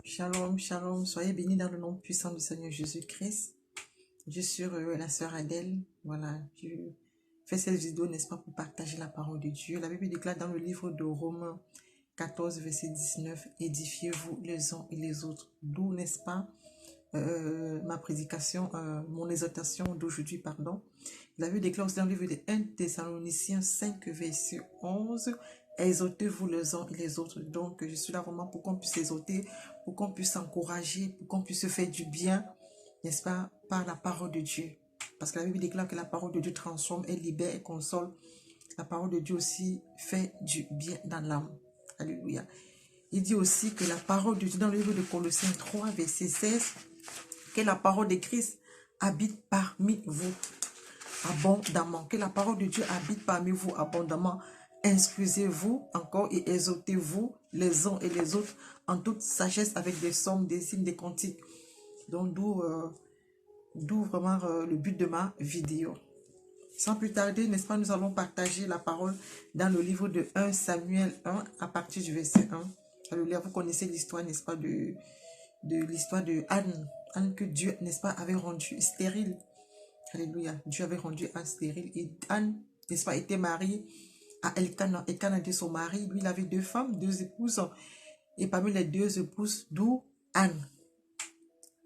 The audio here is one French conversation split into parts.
Shalom, shalom, soyez bénis dans le nom puissant du Seigneur Jésus-Christ. Je suis la sœur Adèle. Voilà, je fais cette vidéo, n'est-ce pas, pour partager la parole de Dieu. La Bible déclare dans le livre de Romains 14, verset 19, édifiez-vous les uns et les autres. D'où, n'est-ce pas, ma prédication, mon exhortation d'aujourd'hui, pardon. La Bible déclare aussi dans le livre de 1 Thessaloniciens 5, verset 11, exhortez-vous les uns et les autres. Donc, je suis là vraiment pour qu'on puisse exhorter, pour qu'on puisse s'encourager, pour qu'on puisse se faire du bien, n'est-ce pas, par la parole de Dieu. Parce que la Bible déclare que la parole de Dieu transforme, elle libère et console. La parole de Dieu aussi fait du bien dans l'âme. Alléluia. Il dit aussi que la parole de Dieu dans le livre de Colossiens 3, verset 16, que la parole de Christ habite parmi vous abondamment. Que la parole de Dieu habite parmi vous abondamment. Instruisez-vous encore et exhortez-vous les uns et les autres en toute sagesse avec des psaumes, des hymnes, des cantiques. Donc d'où vraiment le but de ma vidéo. Sans plus tarder, n'est-ce pas, nous allons partager la parole dans le livre de 1 Samuel 1 à partir du verset 1. Alléluia, vous connaissez l'histoire, n'est-ce pas, de l'histoire de Anne. Anne que Dieu, n'est-ce pas, avait rendue stérile. Alléluia, Dieu avait rendu Anne stérile. Et Anne, n'est-ce pas, était mariée à Elkana. Elkana était son mari. Lui, il avait deux femmes, deux épouses. Et parmi les deux épouses, d'où Anne.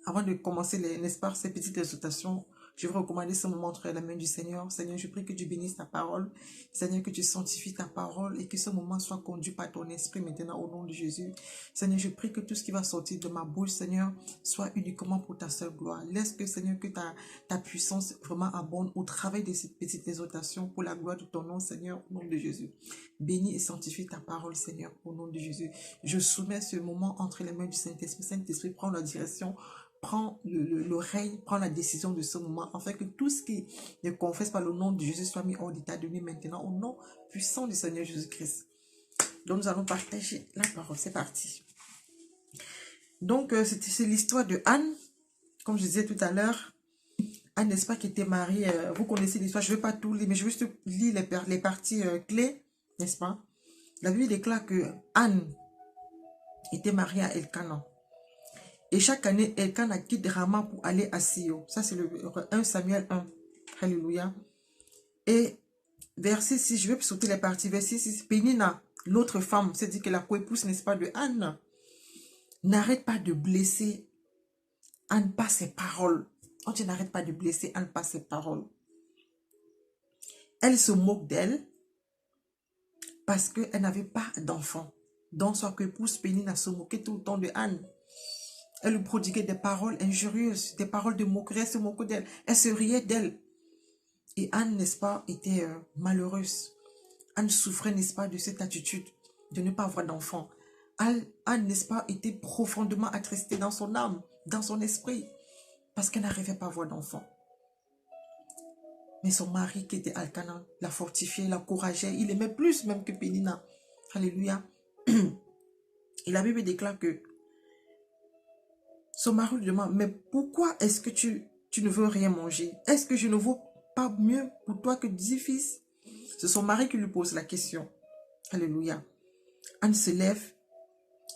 Avant de commencer, n'est-ce pas, ces petites exhortations, je vais recommander ce moment entre la main du Seigneur. Seigneur, je prie que tu bénisses ta parole. Seigneur, que tu sanctifies ta parole et que ce moment soit conduit par ton esprit maintenant au nom de Jésus. Seigneur, je prie que tout ce qui va sortir de ma bouche, Seigneur, soit uniquement pour ta seule gloire. Laisse que, Seigneur, que ta puissance vraiment abonde au travail de cette petite exhortation pour la gloire de ton nom, Seigneur, au nom de Jésus. Bénis et sanctifie ta parole, Seigneur, au nom de Jésus. Je soumets ce moment entre les mains du Saint-Esprit. Saint-Esprit, prends la direction. Prends le règne, prends la décision de ce moment, afin que tout ce qui ne confesse pas le nom de Jésus soit mis hors d'état de nuit maintenant, au nom puissant du Seigneur Jésus-Christ. Donc nous allons partager la parole, c'est parti. Donc c'est l'histoire de Anne, comme je disais tout à l'heure. Anne, n'est-ce pas, qui était mariée, vous connaissez l'histoire, je ne vais pas tout lire, mais je vais juste lire les parties clés, n'est-ce pas. La Bible déclare que Anne était mariée à Elkana. Et chaque année, Elkana quitte Rama pour aller à Silo. Ça, c'est le 1 Samuel 1. Alléluia. Et verset 6, je vais sauter les parties. Verset 6, Pénina, l'autre femme, c'est dit que la coépouse, n'est-ce pas, de Anne, n'arrête pas de blesser Anne par ses paroles. Quand tu n'arrêtes pas de blesser Anne par ses paroles, elle se moque d'elle parce qu'elle n'avait pas d'enfant. Donc, sa coépouse Pénina se moquait tout le temps de Anne. Elle lui prodiguait des paroles injurieuses, des paroles de moquerie, elle se moquait d'elle, elle se riait d'elle. Et Anne, n'est-ce pas, était malheureuse. Anne souffrait, n'est-ce pas, de cette attitude de ne pas avoir d'enfant. Anne, n'est-ce pas, était profondément attristée dans son âme, dans son esprit, parce qu'elle n'arrivait pas à avoir d'enfant. Mais son mari, qui était Elkana, la fortifiait, l'encourageait, il aimait plus même que Pénina. Alléluia. Et la Bible déclare que son mari lui demande, mais pourquoi est-ce que tu ne veux rien manger? Est-ce que je ne vaux pas mieux pour toi que 10 fils? C'est son mari qui lui pose la question. Alléluia. Anne se lève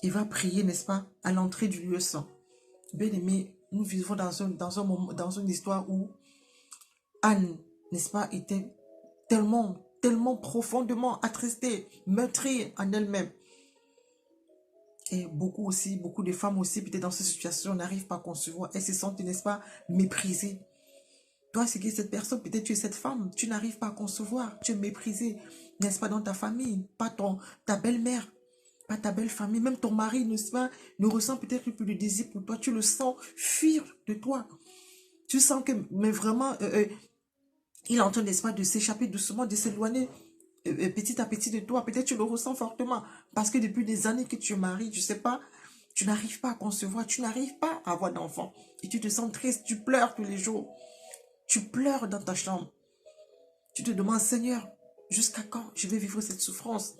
et va prier, n'est-ce pas, à l'entrée du lieu saint. Bien aimé, nous vivons dans une histoire où Anne, n'est-ce pas, était tellement profondément attristée, meurtrie en elle-même. Et beaucoup de femmes aussi, peut-être dans cette situation, n'arrivent pas à concevoir. Elles se sentent, n'est-ce pas, méprisées. Toi, c'est que cette personne, peut-être tu es cette femme, tu n'arrives pas à concevoir. Tu es méprisée, n'est-ce pas, dans ta famille, pas ta belle-mère, pas ta belle-famille. Même ton mari, n'est-ce pas, ne ressent peut-être plus de désir pour toi. Tu le sens fuir de toi. Tu sens que, mais vraiment, il est en train, n'est-ce pas, de s'échapper doucement, de s'éloigner petit à petit de toi. Peut-être tu le ressens fortement parce que depuis des années que tu es marié, je sais pas, tu n'arrives pas à concevoir, tu n'arrives pas à avoir d'enfant et tu te sens triste, tu pleures tous les jours, tu pleures dans ta chambre, tu te demandes, Seigneur, jusqu'à quand je vais vivre cette souffrance?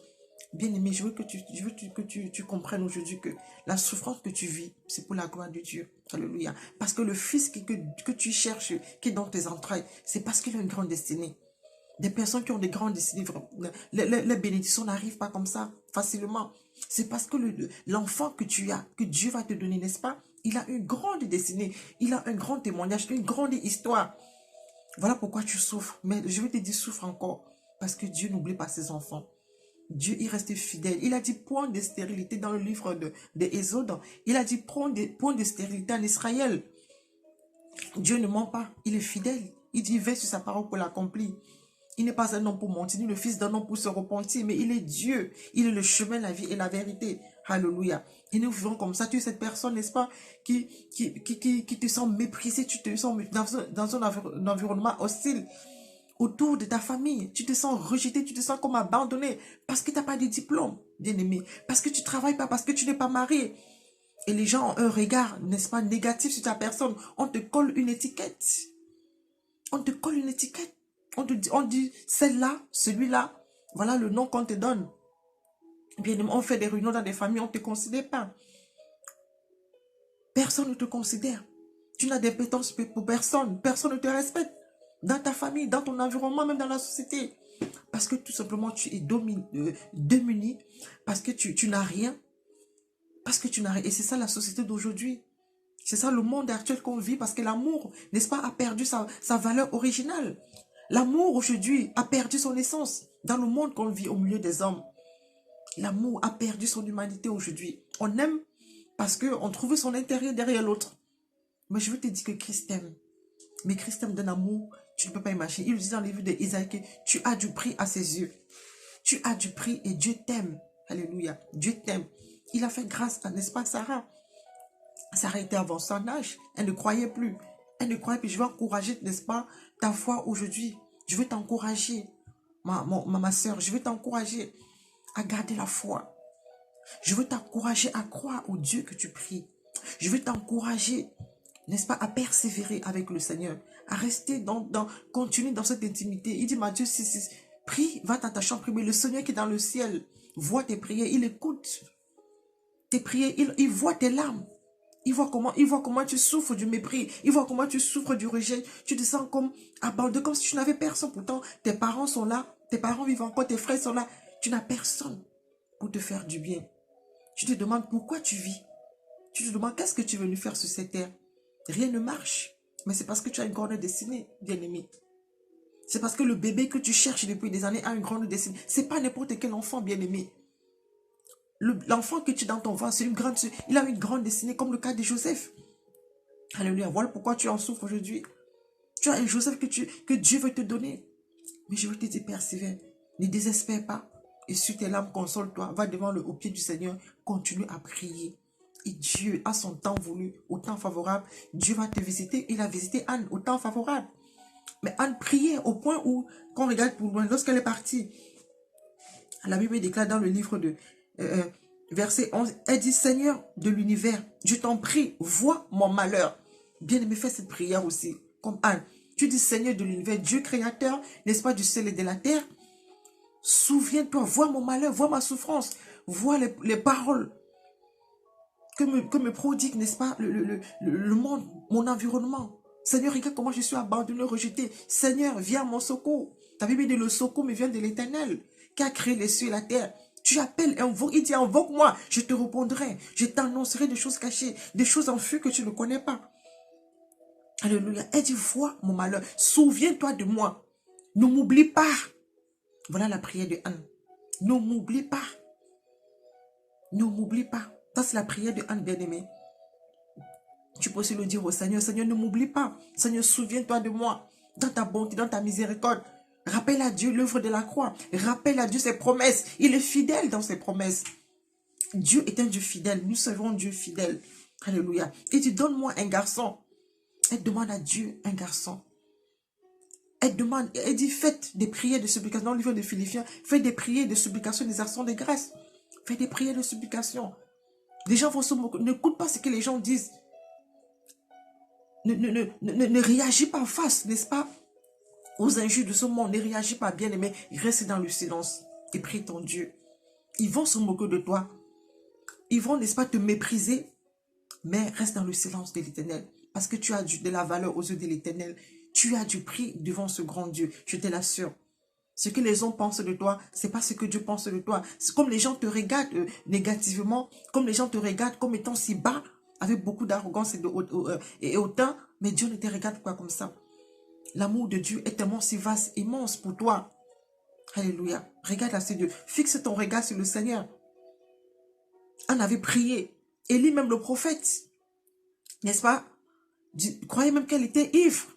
Bien aimé, je veux que tu comprennes aujourd'hui que la souffrance que tu vis, c'est pour la gloire de Dieu. Alléluia. Parce que le fils que tu cherches, qui est dans tes entrailles, c'est parce qu'il a une grande destinée. Des personnes qui ont des grandes destinées, les bénédictions n'arrivent pas comme ça, facilement. C'est parce que l'enfant que tu as, que Dieu va te donner, n'est-ce pas? Il a une grande destinée, il a un grand témoignage, une grande histoire. Voilà pourquoi tu souffres. Mais je vais te dire, souffre encore. Parce que Dieu n'oublie pas ses enfants. Dieu, il reste fidèle. Il a dit point de stérilité dans le livre de Exode. Il a dit point de stérilité en Israël. Dieu ne ment pas. Il est fidèle. Il dit, veille sur sa parole pour l'accomplir. Il n'est pas un homme pour mentir, ni le fils d'un homme pour se repentir, mais il est Dieu. Il est le chemin, la vie et la vérité. Alléluia. Et nous vivons comme ça. Tu es cette personne, n'est-ce pas, qui te sent méprisé, tu te sens dans un environnement hostile autour de ta famille. Tu te sens rejeté, tu te sens comme abandonné parce que tu n'as pas de diplôme, bien-aimé. Parce que tu ne travailles pas, parce que tu n'es pas marié. Et les gens ont un regard, n'est-ce pas, négatif sur ta personne. On te colle une étiquette. On te colle une étiquette. On dit celle-là, celui-là, voilà le nom qu'on te donne. Bien, on fait des réunions dans des familles, on ne te considère pas. Personne ne te considère. Tu n'as d'impétence pour personne. Personne ne te respecte. Dans ta famille, dans ton environnement, même dans la société. Parce que tout simplement, tu es démuni. Parce que tu n'as rien. Parce que tu n'as rien. Et c'est ça la société d'aujourd'hui. C'est ça le monde actuel qu'on vit. Parce que l'amour, n'est-ce pas, a perdu sa valeur originale. L'amour aujourd'hui a perdu son essence dans le monde qu'on vit au milieu des hommes. L'amour a perdu son humanité aujourd'hui. On aime parce qu'on trouve son intérêt derrière l'autre. Mais je veux te dire que Christ t'aime. Mais Christ t'aime d'un amour, tu ne peux pas imaginer. Il dit dans le livre d'Isaïe que tu as du prix à ses yeux. Tu as du prix et Dieu t'aime. Alléluia. Dieu t'aime. Il a fait grâce à, n'est-ce pas, Sarah. Sarah était avant son âge. Elle ne croyait plus. Elle ne croyait plus. Je veux encourager, n'est-ce pas, ta foi aujourd'hui. Je veux t'encourager, ma soeur. Je veux t'encourager à garder la foi. Je veux t'encourager à croire au Dieu que tu pries. Je veux t'encourager, n'est-ce pas, à persévérer avec le Seigneur. À rester continuer dans cette intimité. Il dit, Matthieu 6, prie, va dans ta chambre, prie. Mais le Seigneur qui est dans le ciel voit tes prières. Il écoute tes prières. Il voit tes larmes. Il voit comment tu souffres du mépris. Il voit comment tu souffres du rejet. Tu te sens comme abandonné, comme si tu n'avais personne. Pourtant, tes parents sont là. Tes parents vivent encore. Tes frères sont là. Tu n'as personne pour te faire du bien. Tu te demandes pourquoi tu vis. Tu te demandes qu'est-ce que tu veux nous faire sur cette terre. Rien ne marche. Mais c'est parce que tu as une grande destinée, bien-aimé. C'est parce que le bébé que tu cherches depuis des années a une grande destinée. C'est pas n'importe quel enfant, bien-aimé. L'enfant que tu as dans ton ventre, il a une grande destinée, comme le cas de Joseph. Alléluia. Voilà pourquoi tu en souffres aujourd'hui. Tu as un Joseph que Dieu veut te donner. Mais je veux te dire, persévère. Ne désespère pas. Et sur tes larmes, console-toi. Va devant au pied du Seigneur. Continue à prier. Et Dieu, à son temps voulu, au temps favorable, Dieu va te visiter. Il a visité Anne au temps favorable. Mais Anne priait au point où, quand on regarde pour loin, lorsqu'elle est partie, la Bible déclare dans le livre de verset 11, elle dit, Seigneur de l'univers, je t'en prie, vois mon malheur. Bien-aimé, fais cette prière aussi, comme Anne. Tu dis, Seigneur de l'univers, Dieu créateur, n'est-ce pas, du ciel et de la terre. Souviens-toi, vois mon malheur, vois ma souffrance, vois les paroles que me prodigue, n'est-ce pas, le monde, mon environnement. Seigneur, regarde comment je suis abandonné, rejeté. Seigneur, viens à mon secours. Ta Bible dit, le secours me vient de l'Éternel, qui a créé les cieux et la terre. Tu appelles, il dit, invoque-moi, je te répondrai. Je t'annoncerai des choses cachées, des choses en fuite que tu ne connais pas. Alléluia. Elle dit, vois mon malheur, souviens-toi de moi. Ne m'oublie pas. Voilà la prière de Anne. Ne m'oublie pas. Ne m'oublie pas. Ça, c'est la prière de Anne, bien-aimée. Tu peux aussi le dire au Seigneur. Seigneur, ne m'oublie pas. Seigneur, souviens-toi de moi. Dans ta bonté, dans ta miséricorde. Rappelle à Dieu l'œuvre de la croix. Rappelle à Dieu ses promesses. Il est fidèle dans ses promesses. Dieu est un Dieu fidèle. Nous servons Dieu fidèle. Alléluia. Et tu donnes-moi un garçon. Elle demande à Dieu un garçon. Elle dit, faites des prières de supplication. Dans le livre de Philippiens, faites des prières de supplication, des actions de grâce. Faites des prières de supplication. Les gens vont se moquer. N'écoute pas ce que les gens disent. Ne réagis pas en face, n'est-ce pas, aux injures de ce monde. Ne réagis pas, bien aimé. Reste dans le silence et prie ton Dieu. Ils vont se moquer de toi. Ils vont, n'est-ce pas, te mépriser. Mais reste dans le silence de l'Éternel. Parce que tu as de la valeur aux yeux de l'Éternel. Tu as du prix devant ce grand Dieu. Je te l'assure. Ce que les gens pensent de toi, c'est pas ce que Dieu pense de toi. C'est comme les gens te regardent négativement, comme les gens te regardent comme étant si bas, avec beaucoup d'arrogance et hautain, mais Dieu ne te regarde pas comme ça. L'amour de Dieu est tellement si vaste, immense pour toi. Alléluia. Regarde à ce Dieu. Fixe ton regard sur le Seigneur. On avait prié. Élie, même le prophète, n'est-ce pas? Croyait même qu'elle était ivre.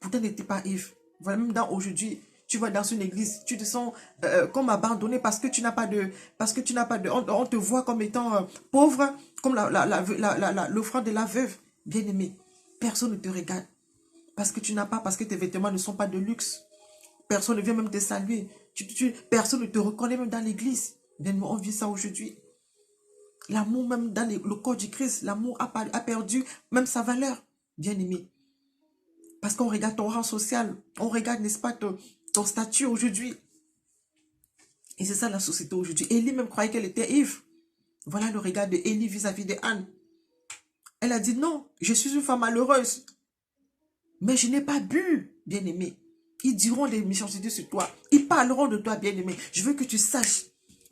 Pourtant, elle n'était pas ivre. Voilà, même dans aujourd'hui, tu vas dans une église, tu te sens comme abandonné parce que tu n'as pas de... On te voit comme étant pauvre, comme l'offrande de la veuve. Bien-aimé, personne ne te regarde. Parce que tu n'as pas, parce que tes vêtements ne sont pas de luxe. Personne ne vient même te saluer. Personne ne te reconnaît même dans l'église. Bien-aimé, on vit ça aujourd'hui. L'amour même dans le corps du Christ, l'amour a perdu même sa valeur. Bien-aimé. Parce qu'on regarde ton rang social. On regarde, n'est-ce pas, ton statut aujourd'hui. Et c'est ça la société aujourd'hui. Élie même croyait qu'elle était ivre. Voilà le regard de Élie vis-à-vis de Anne. Elle a dit non, je suis une femme malheureuse. Mais je n'ai pas bu, bien-aimé. Ils diront des méchancetés sur toi. Ils parleront de toi, bien-aimé. Je veux que tu saches.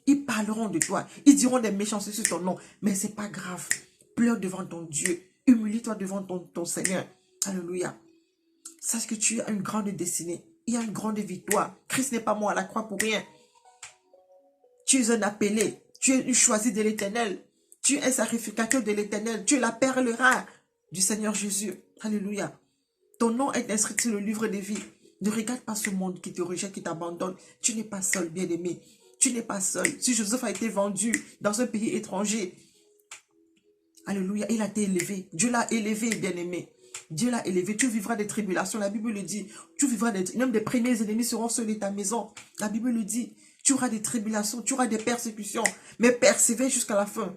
Ils parleront de toi. Ils diront des méchancetés sur ton nom. Mais ce n'est pas grave. Pleure devant ton Dieu. Humilie-toi devant ton Seigneur. Alléluia. Sache que tu as une grande destinée. Il y a une grande victoire. Christ n'est pas mort à la croix pour rien. Tu es un appelé. Tu es une choisie de l'Éternel. Tu es un sacrificateur de l'Éternel. Tu es la perle rare du Seigneur Jésus. Alléluia. Ton nom est inscrit sur le livre de vie. Ne regarde pas ce monde qui te rejette, qui t'abandonne. Tu n'es pas seul, bien-aimé. Tu n'es pas seul. Si Joseph a été vendu dans un pays étranger, alléluia, il a été élevé. Dieu l'a élevé, bien-aimé. Dieu l'a élevé. Tu vivras des tribulations. La Bible le dit. Tu vivras même des premiers ennemis seront ceux de ta maison. La Bible le dit. Tu auras des tribulations, tu auras des persécutions. Mais persévère jusqu'à la fin.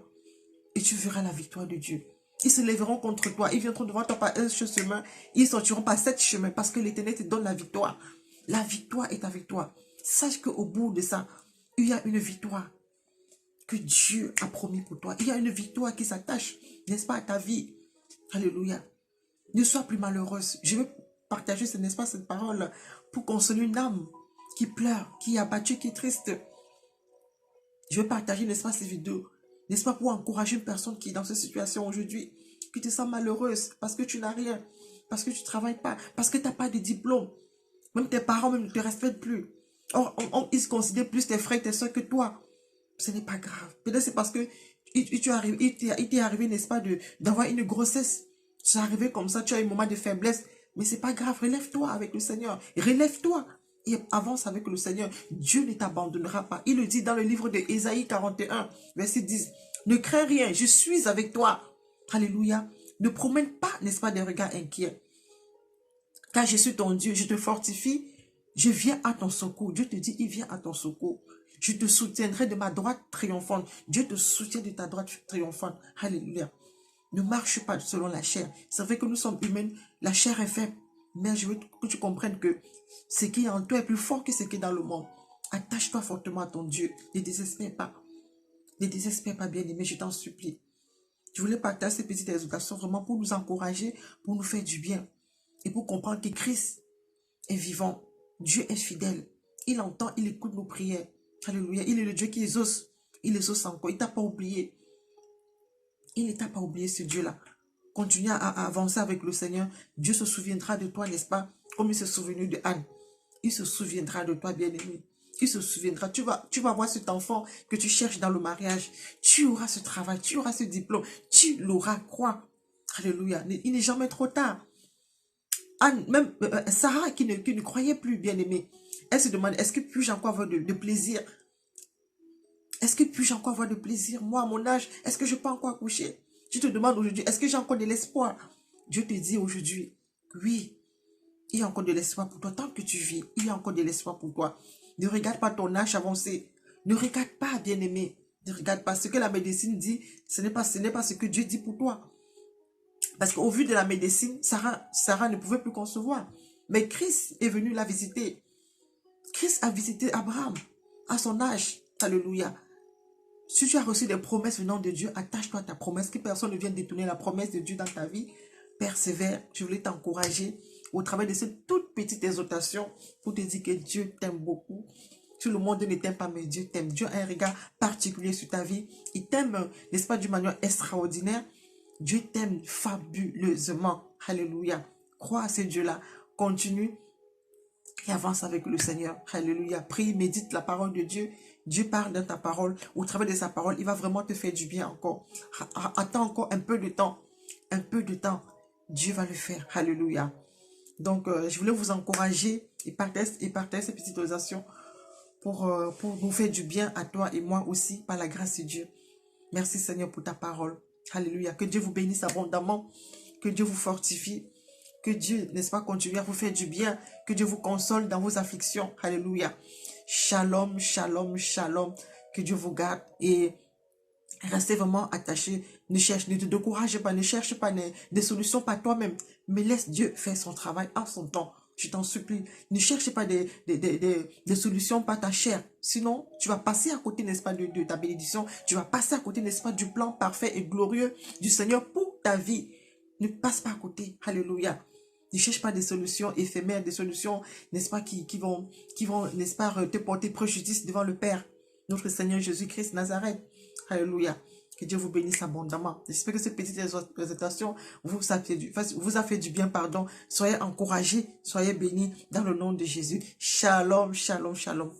Et tu verras la victoire de Dieu. Ils se lèveront contre toi. Ils viendront devant toi par un chemin. Ils sortiront par 7 chemins parce que l'Éternel te donne la victoire. La victoire est avec toi. Sache qu'au bout de ça, il y a une victoire que Dieu a promis pour toi. Il y a une victoire qui s'attache, n'est-ce pas, à ta vie. Alléluia. Ne sois plus malheureuse. Je veux partager, n'est-ce pas, cette parole pour consoler une âme qui pleure, qui est abattue, qui est triste. Je veux partager, n'est-ce pas, ces vidéos. N'est-ce pas, pour encourager une personne qui est dans cette situation aujourd'hui, qui te sent malheureuse parce que tu n'as rien, parce que tu ne travailles pas, parce que tu n'as pas de diplôme. Même tes parents même ne te respectent plus. Or, ils se considèrent plus tes frères et tes soeurs que toi. Ce n'est pas grave. Peut-être c'est parce que il t'est arrivé, n'est-ce pas, d'avoir une grossesse. C'est arrivé comme ça, tu as un moment de faiblesse. Mais ce n'est pas grave, relève-toi avec le Seigneur. Relève-toi et avance avec le Seigneur. Dieu ne t'abandonnera pas. Il le dit dans le livre de Ésaïe 41, verset 10. Ne crains rien, je suis avec toi. Alléluia. Ne promène pas, n'est-ce pas, des regards inquiets. Car je suis ton Dieu, je te fortifie. Je viens à ton secours. Dieu te dit, il vient à ton secours. Je te soutiendrai de ma droite triomphante. Dieu te soutient de ta droite triomphante. Alléluia. Ne marche pas selon la chair. C'est vrai que nous sommes humains. La chair est faible. Mais je veux que tu comprennes que ce qui est en toi est plus fort que ce qui est dans le monde. Attache-toi fortement à ton Dieu. Ne désespère pas. Ne désespère pas, bien-aimé, je t'en supplie. Je voulais partager ces petites exhortations vraiment pour nous encourager, pour nous faire du bien. Et pour comprendre que Christ est vivant. Dieu est fidèle. Il entend, il écoute nos prières. Alléluia. Il est le Dieu qui exauce. Il exauce encore. Il ne t'a pas oublié. Il ne t'a pas oublié, ce Dieu-là. Continue à avancer avec le Seigneur. Dieu se souviendra de toi, n'est-ce pas? Comme il s'est souvenu de Anne. Il se souviendra de toi, bien-aimé. Il se souviendra. Tu vas voir cet enfant que tu cherches dans le mariage. Tu auras ce travail. Tu auras ce diplôme. Tu l'auras, crois. Alléluia. Il n'est jamais trop tard. Anne, même Sarah qui ne croyait plus, bien-aimé. Elle se demande, est-ce que puis-je encore avoir de plaisir? Est-ce que puis-je encore avoir de plaisir? Moi, à mon âge, est-ce que je peux encore accoucher? Tu te demandes aujourd'hui, est-ce que j'ai encore de l'espoir? Dieu te dit aujourd'hui, oui, il y a encore de l'espoir pour toi. Tant que tu vis, il y a encore de l'espoir pour toi. Ne regarde pas ton âge avancé. Ne regarde pas, bien-aimé. Ne regarde pas ce que la médecine dit. Ce n'est pas ce que Dieu dit pour toi. Parce qu'au vu de la médecine, Sarah ne pouvait plus concevoir. Mais Christ est venu la visiter. Christ a visité Abraham à son âge. Alléluia. Si tu as reçu des promesses venant de Dieu, attache-toi à ta promesse. Que personne ne vienne détourner la promesse de Dieu dans ta vie. Persévère. Je voulais t'encourager. au travers de cette toute petite exhortation, pour te dire que Dieu t'aime beaucoup. Tout le monde ne t'aime pas, mais Dieu t'aime. Dieu a un regard particulier sur ta vie. Il t'aime, n'est-ce pas, d'une manière extraordinaire. Dieu t'aime fabuleusement. Alléluia. Crois à ce Dieu-là. Continue et avance avec le Seigneur. Alléluia. Prie, médite la parole de Dieu. Dieu parle dans ta parole. Au travers de sa parole, il va vraiment te faire du bien encore. Attends encore un peu de temps. Un peu de temps. Dieu va le faire. Alléluia. Donc, je voulais vous encourager et partager cette petite autorisation pour nous faire du bien à toi et moi aussi, par la grâce de Dieu. Merci Seigneur pour ta parole. Alléluia. Que Dieu vous bénisse abondamment. Que Dieu vous fortifie. Que Dieu, n'est-ce pas, continue à vous faire du bien. Que Dieu vous console dans vos afflictions. Alléluia. Shalom, shalom, shalom. Que Dieu vous garde et restez vraiment attachés. Ne te décourage pas. Ne cherche pas des solutions par toi-même. Mais laisse Dieu faire son travail en son temps. Je t'en supplie. Ne cherche pas des solutions par ta chair. Sinon, tu vas passer à côté, n'est-ce pas, de ta bénédiction. Tu vas passer à côté, n'est-ce pas, du plan parfait et glorieux du Seigneur pour ta vie. Ne passe pas à côté. Alléluia. Ne cherche pas des solutions éphémères, des solutions, n'est-ce pas, qui vont, n'est-ce pas, te porter préjudice devant le Père. Notre Seigneur Jésus-Christ Nazareth. Alléluia. Que Dieu vous bénisse abondamment. J'espère que cette petite présentation vous a fait du bien, pardon. Soyez encouragés, soyez bénis dans le nom de Jésus. Shalom, shalom, shalom.